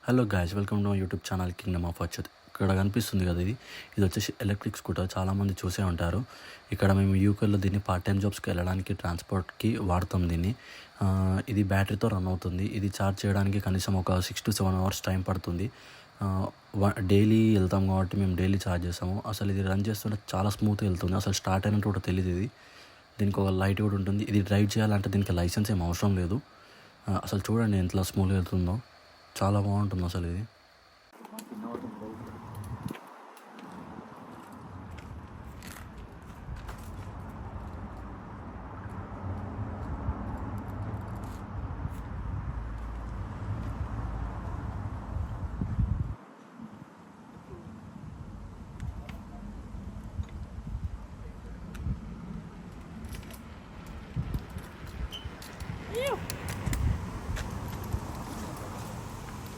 Hello guys, welcome to my YouTube channel Kingdom of Achyut. ఇక్కడ కనిపిస్తుంది కదా, ఇది వచ్చేసి ఎలక్ట్రిక్ స్కూటర్. చాలామంది చూసే ఉంటారు. ఇక్కడ మేము యూకేలో దీన్ని పార్ట్ టైం జాబ్స్కి వెళ్ళడానికి ట్రాన్స్పోర్ట్కి వాడతాం దీన్ని. ఇది బ్యాటరీతో రన్ అవుతుంది. ఇది ఛార్జ్ చేయడానికి కనీసం ఒక 6 to 7 hours టైం పడుతుంది. డైలీ వెళ్తాం కాబట్టి మేము డైలీ ఛార్జ్ చేస్తాము. అసలు ఇది రన్ చేస్తుంటే చాలా స్మూత్గా వెళ్తుంది. అసలు స్టార్ట్ అయినట్టు కూడా తెలియదు. దీనికి ఒక లైట్ కూడా ఉంటుంది. ఇది డ్రైవ్ చేయాలంటే దీనికి లైసెన్స్ ఏం అవసరం లేదు. అసలు చూడండి ఎంత స్మూత్గా వెళ్తుందో. చాలా బాగుంటుంది అసలు ఇది.